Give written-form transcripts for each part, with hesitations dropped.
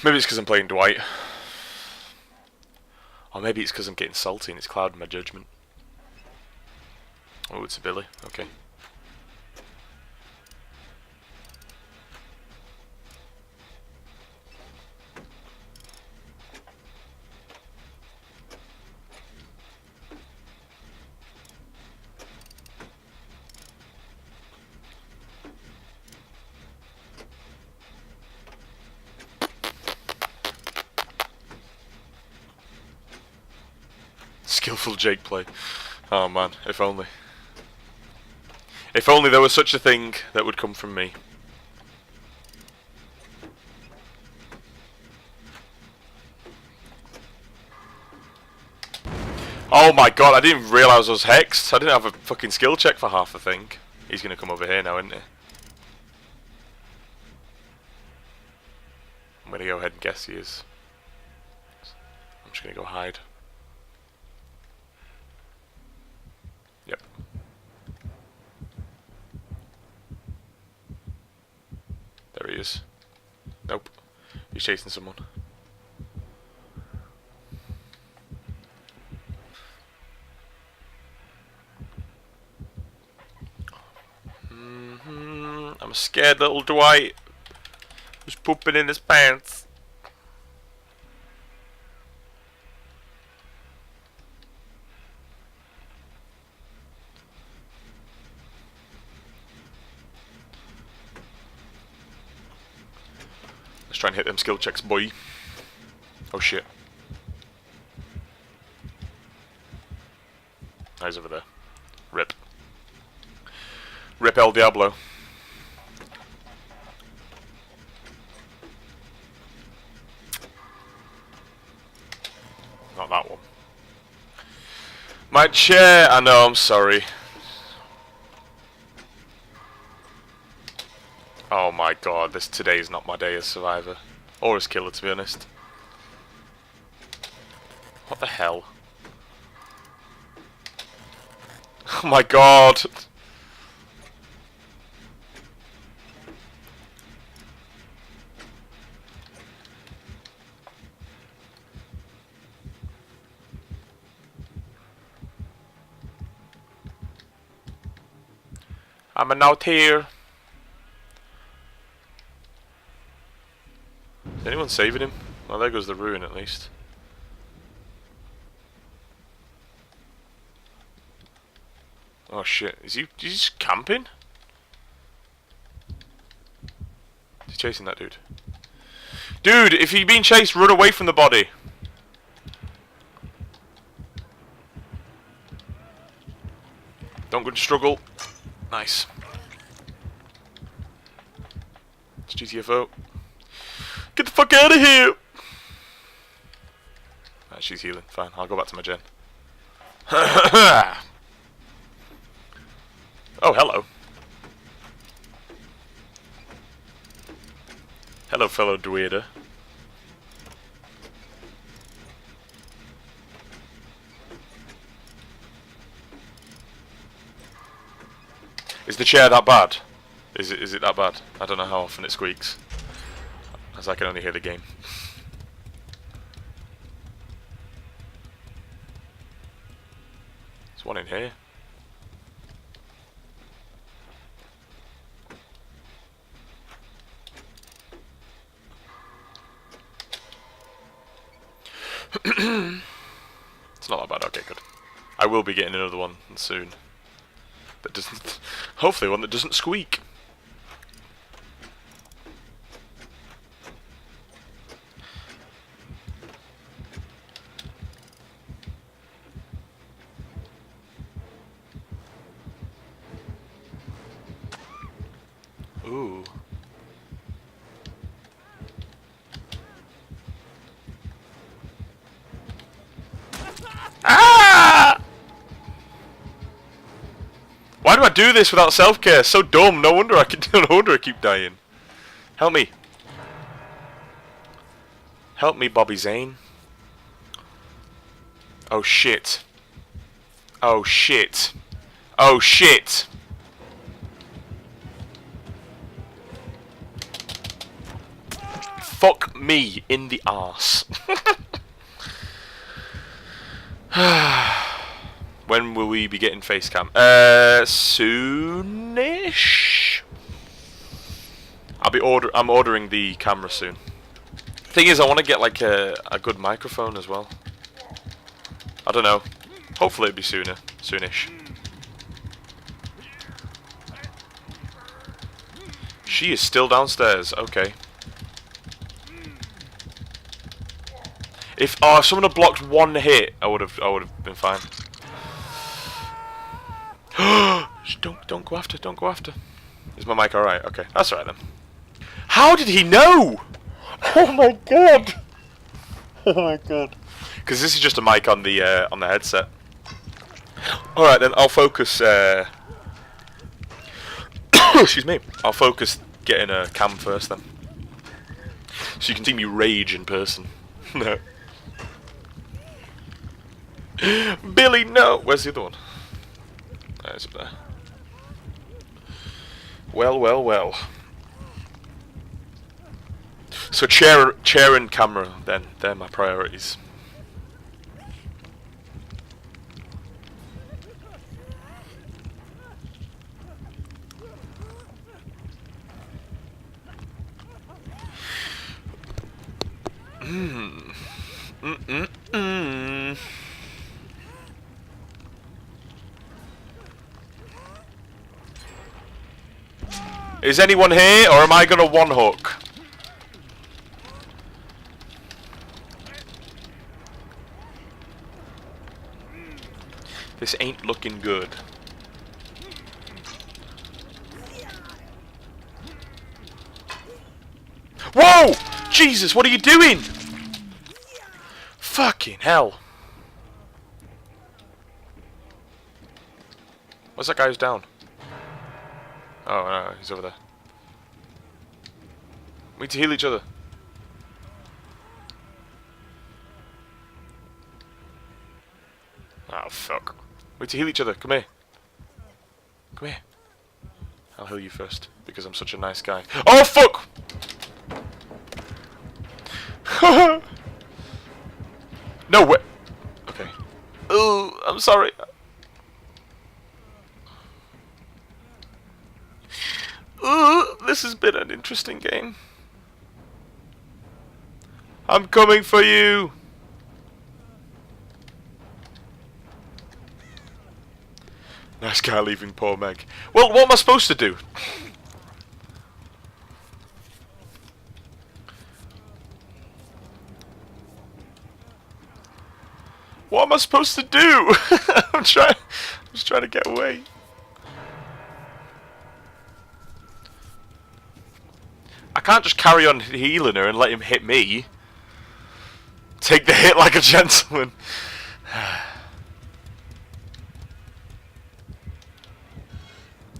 Maybe it's because I'm playing Dwight. Or maybe it's because I'm getting salty and it's clouding my judgment. Oh, it's a Billy. Okay. Skillful Jake play. Oh man, if only. If only there was such a thing that would come from me. Oh my god, I didn't even realise I was hexed. I didn't have a fucking skill check for half the thing. He's gonna come over here now, isn't he? I'm gonna go ahead and guess he is. I'm just gonna go hide. Yep. There he is. Nope. He's chasing someone. I'm a scared little Dwight who's pooping in his pants. Let's try and hit them skill checks, boy. Oh shit. Oh, he's over there. Rip. Rip El Diablo. Not that one. My chair! I know, I'm sorry. Oh my god, today is not my day as survivor. Or as killer, to be honest. What the hell? Oh my god! I'm out here. Is anyone saving him? Well, there goes the ruin at least. Oh shit, is he just camping? He's chasing that dude. Dude, if you're being chased, run away from the body. Don't go to struggle. Nice. It's GTFO. Get the fuck out of here! Ah, she's healing. Fine, I'll go back to my gen. Oh, hello. Hello, fellow Dweeder. Is the chair that bad? Is it that bad? I don't know how often it squeaks, as I can only hear the game. There's one in here. It's not that bad. Okay, good. I will be getting another one soon. That doesn't. Hopefully, one that doesn't squeak. Ooh. Ah! Why do I do this without self-care? So dumb. No wonder no wonder I keep dying. Help me. Help me, Bobby Zane. Oh shit. Oh shit. Oh shit. Fuck me in the arse. When will we be getting face cam? Soonish. I'm ordering the camera soon. Thing is, I want to get like a good microphone as well. I don't know. Hopefully it'll be soonish. She is still downstairs. Okay. If someone had blocked one hit, I would have been fine. Don't go after. Don't go after. Is my mic alright? Okay, that's alright then. How did he know? Oh my god. Oh my god. Because this is just a mic on the headset. All right then, I'll focus. Excuse me. I'll focus getting a cam first then, so you can see me rage in person. No. Billy, no. Where's the other one? Oh, it's up there. Well, well, well. So chair and camera then. They're my priorities. Is anyone here, or am I gonna one hook? This ain't looking good. Whoa! Jesus, what are you doing? Fucking hell. Where's that guy who's down? Oh, no, he's over there. We need to heal each other. Oh, fuck. We need to heal each other. Come here. Come here. I'll heal you first, because I'm such a nice guy. Oh, fuck! No way. Okay. Oh, I'm sorry. This has been an interesting game. I'm coming for you. Nice guy leaving poor Meg. Well, what am I supposed to do? What am I supposed to do? I'm just trying to get away. I can't just carry on healing her and let him hit me. Take the hit like a gentleman.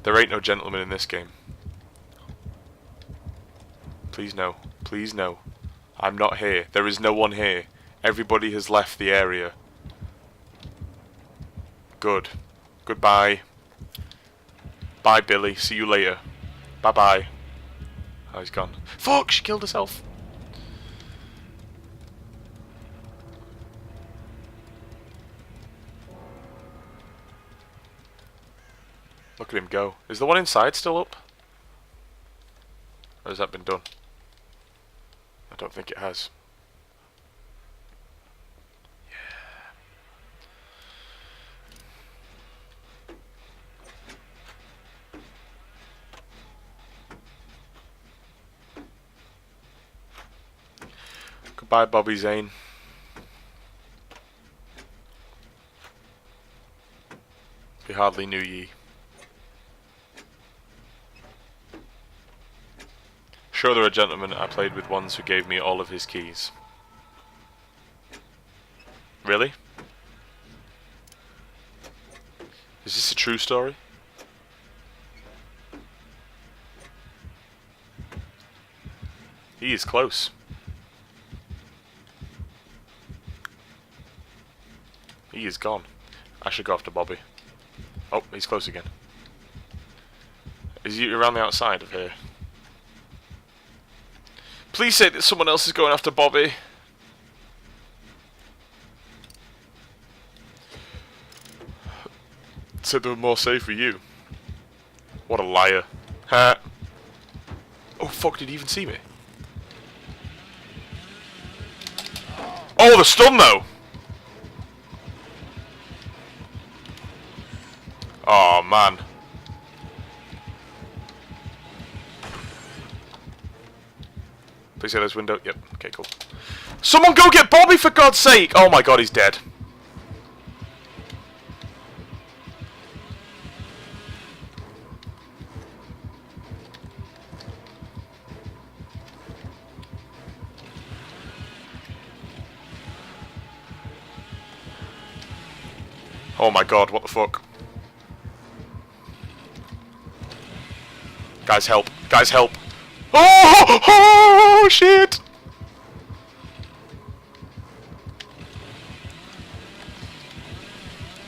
There ain't no gentleman in this game. Please no. Please no. I'm not here. There is no one here. Everybody has left the area. Good. Goodbye. Bye, Billy. See you later. Bye-bye. Oh, he's gone. Fuck! She killed herself. Look at him go. Is the one inside still up? Or has that been done? I don't think it has. Goodbye, Bobby Zane. We hardly knew ye. Sure, there are gentlemen. I played with ones who gave me all of his keys. Really? Is this a true story? He is close. He is gone. I should go after Bobby. Oh, he's close again. Is he around the outside of here? Please say that someone else is going after Bobby. Said they were more safe for you. What a liar. Ha. Oh fuck, did he even see me? Oh, the stun though! Oh man. Please see this window. Yep, okay, cool. Someone go get Bobby for God's sake! Oh my god, he's dead. Oh my god, what the fuck? Guys, help. Guys, help. Oh, oh shit!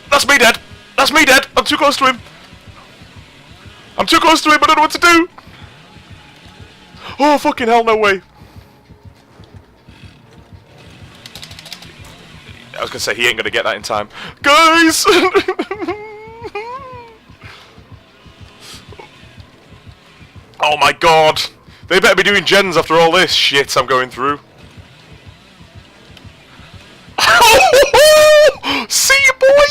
That's me dead! That's me dead! I'm too close to him! I'm too close to him, I don't know what to do! Oh, fucking hell, no way! I was gonna say, he ain't gonna get that in time. Guys! Oh my god! They better be doing gens after all this shit I'm going through. See you, boy!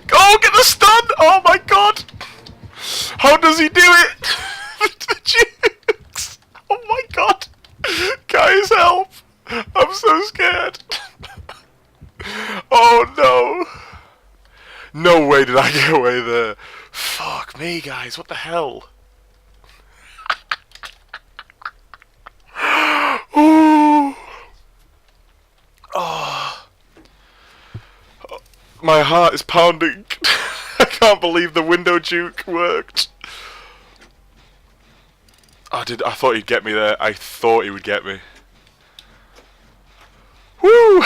Go get the stun! Oh my god! How does he do it? The jukes! Oh my god! Guys, help! I'm so scared. Oh no! No way did I get away there. Fuck me, guys, what the hell? Ooh. Oh. My heart is pounding. I can't believe the window juke worked. I thought he'd get me there. I thought he would get me. Woo!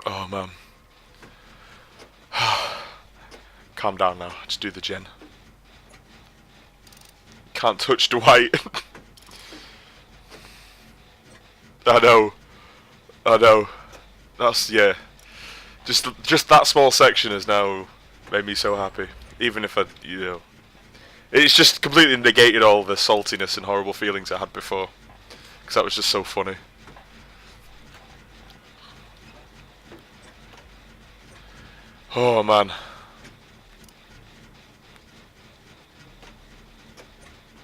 Oh man. Calm down now, just do the gen. Can't touch Dwight. I know. I know. That's, yeah. Just that small section has now made me so happy. Even if I, you know. It's just completely negated all the saltiness and horrible feelings I had before. Because that was just so funny. Oh man.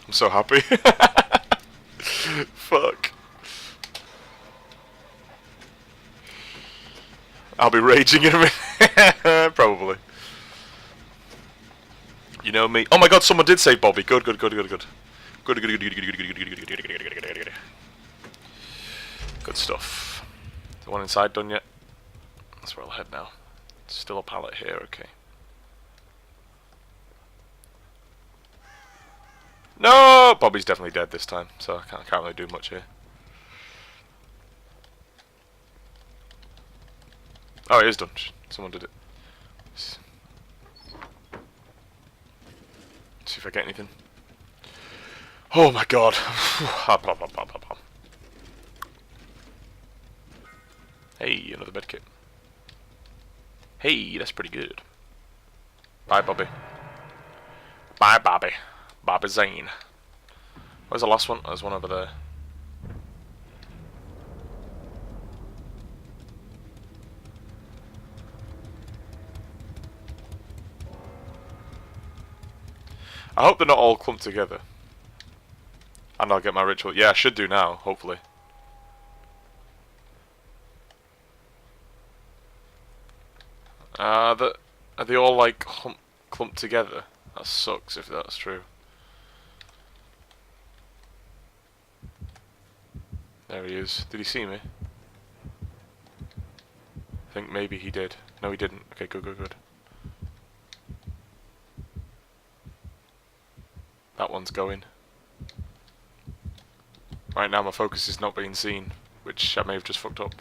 I'm so happy. Fuck. I'll be raging in a minute. Probably. You know me. Oh my god, someone did save Bobby. Good, good, good, good, good. Good, good, good, good, good, good, good, good, good, good, good. Good stuff. Is the one inside done yet? That's where I'll head now. Still a pallet here, okay. No! Bobby's definitely dead this time, so I can't really do much here. Oh, it is done. Someone did it. Let's see if I get anything. Oh my god. Hey, another medkit. Hey, that's pretty good. Bye, Bobby. Bye, Bobby. Bobby Zane. Where's the last one? There's one over there. I hope they're not all clumped together. And I'll get my ritual. Yeah, I should do now, hopefully. Are they all like clumped together? That sucks if that's true. There he is. Did he see me? I think maybe he did. No, he didn't. Okay, good, good, good. That one's going. Right now my focus is not being seen, which I may have just fucked up.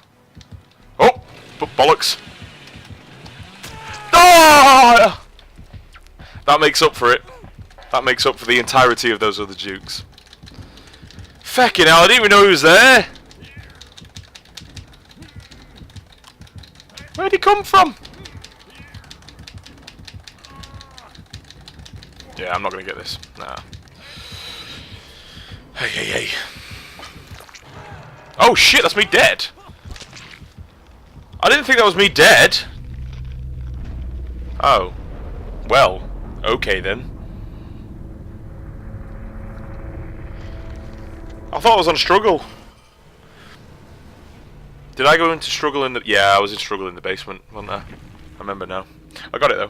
Oh! Bollocks! Ah! That makes up for it. That makes up for the entirety of those other jukes. Feckin' hell, I didn't even know he was there! Where'd he come from? Yeah, I'm not gonna get this. Nah. Hey, hey, hey. Oh shit, that's me dead! I didn't think that was me dead! Oh. Well, okay then. I thought I was on struggle. Did I go into struggle in the... Yeah, I was in struggle in the basement, wasn't I? I remember now. I got it though.